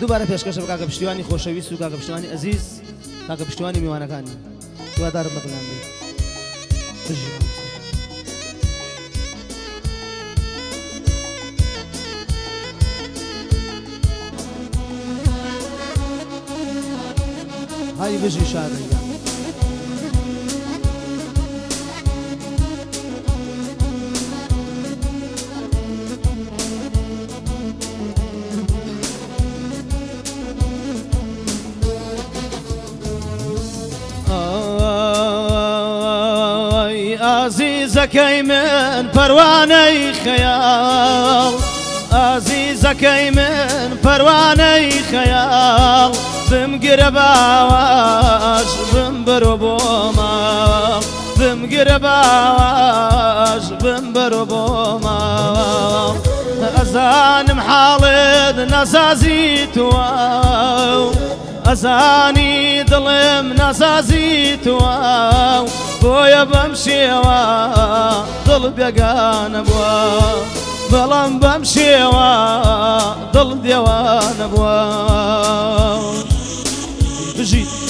دووبارە پێشکەشە بە کاکە پشتیوانی خۆشەویست و کاکە پشتیوانی ئەزیز کاکە پشتیوانی میوانەکانی هیوادارم بەدڵیان بێت هاي بژی شادەنگان عزیزەکەی من پەروانەی خەیاڵ عزیزەکەی من پەروانەی خەیاڵ بمگرە باوەش بمبەرۆ بۆ ماڵ بمگرە باوەش بمبەرۆ بۆ ماڵ ئەزانم حاڵت نەسازیتوە ئەزانی دڵم نەسازیتوە بۆیە بەم شێوە دڵ بێگانە بووە بەڵام بەم شێوە دڵ دێوانە بووە بژیت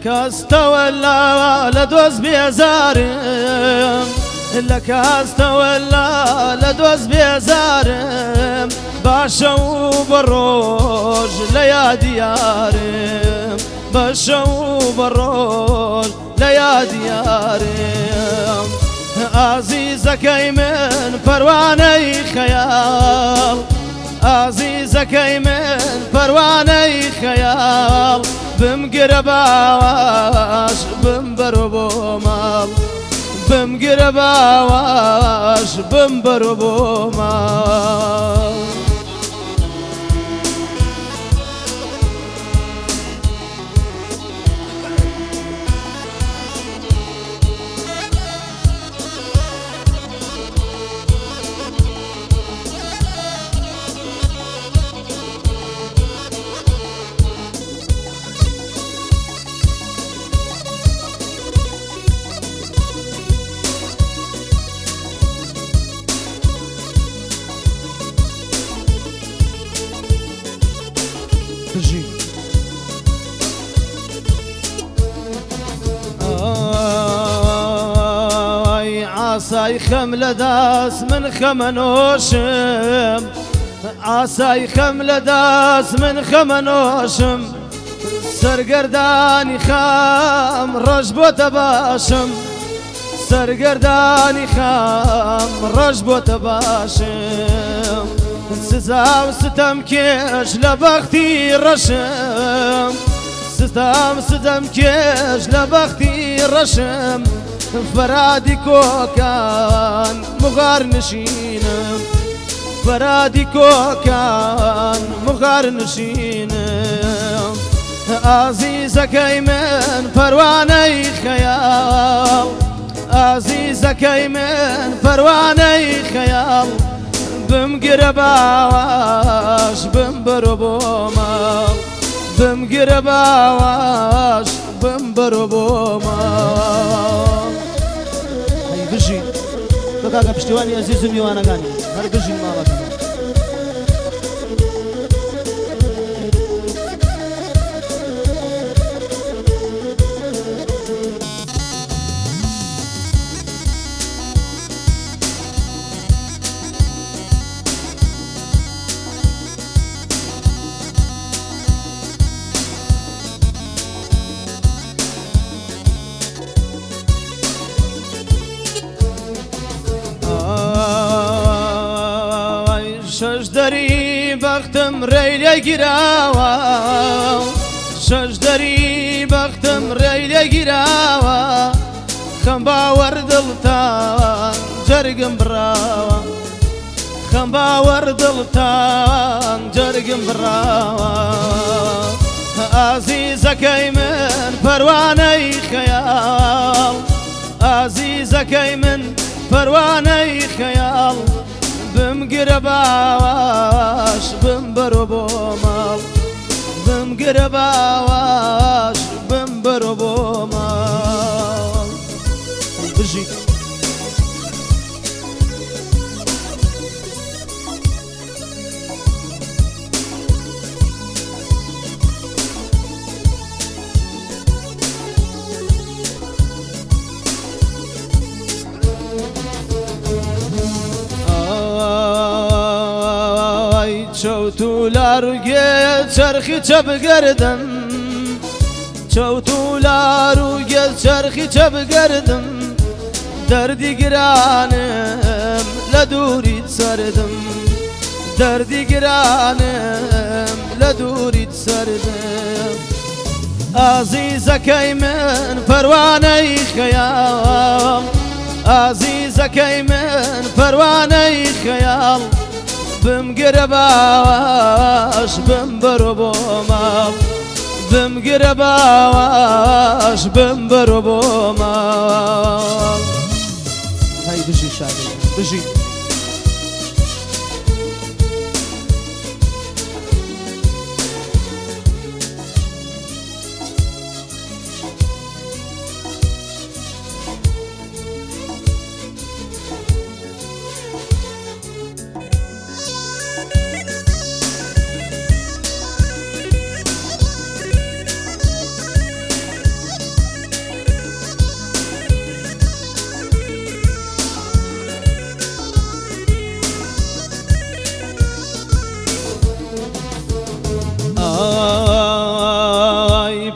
کەستەوەلا لە دۆست بێزارم لە کەستەوەلا لە دۆست بێزارم باشە و بە ڕۆژ لە یادیارم باشە و بە ڕۆژ لە یادیارم عزیزەکەی من پەروانەی خەیاڵ عزیزەکەی من پەروانەی خەیاڵ بمگرە باوەش بمبەرۆ بۆ ماڵ بمگرە باوەش بمبەرۆ بۆ ماڵ عسای خەم لە دەست من خەمە نۆشم عسای خەم لە دەست من خەمە نۆشم سەرگەردانی خەم ڕۆژ بۆتە باشم سەرگەردانی خەم ڕۆژ بۆتە باشم سزا و ستەم کێش لە بەختی ڕەشم ستەم کێش لە بەختی ڕەشم فەرادی کۆکان مغار نشینم فەرادی کۆکان مغار نشینم عزیزەکەی من پەروانەی خەیاڵ عزیزەکەی من پەروانەی خەیاڵ بمگرە باوەش بمبەرۆ بۆ ماڵ بمگرە باوەش بمبەرۆ بۆ ماڵ بژین بە کاکە پشتیوانی ئەزیز و میوانەکانی هەر بژین ماڵەکە شەشدەری بەختم ڕێی لێ گیراوە شەشدەری بەختم ڕێی لێ گیراوە خەم باوەڕ دڵتان جەرگم بڕاوە خەم باوەڕ دڵتان جەرگم بڕاوە عزیزەکەی من پەروانەی خەیاڵ عزیزەکەی من پەروانەی خەیاڵ بمگرە باواش بمبەرۆ بۆ ماڵ بمگرە باواش بمبەرۆ بۆ ماڵ بژیت چەوت و لاروگێ چەرخی چەبگەردم چەوت و لاروگێ چەرخی چەبگەردم دەردی گرانم لە دووریت سەردم دەردی گرانم لە دووریت سەردم ئازیزەکەی من پەروانەی خەیاڵ ئازیزەکەی من پەروانەی خەیاڵ بمگرە باواش بمبەرۆ بۆ ماڵ بمگرە باواش بمبەرۆ بۆ ماڵ هەی بژی شادی بژی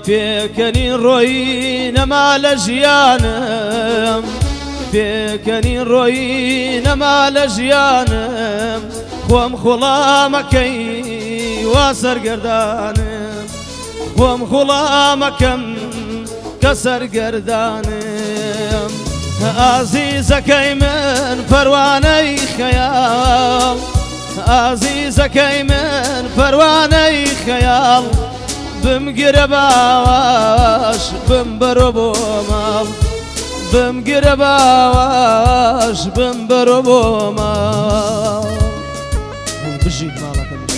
پێکەنین ڕۆی نەما لە ژیانم پێکەنین ڕۆی نەما لە ژیانم خۆم خوڵامەکەی وا سەرگەردانم خۆم خوڵامەکەم کە سەرگەردانم ئازیزەکەی من پەروانەی خەیاڵ ئازیزەکەی من پەروانەی خەیاڵ بمگرە باواش بمبەرۆ بۆ ماڵ بمگرە باواش بمبەرۆ بۆ ماڵ بژیت ماڵەکە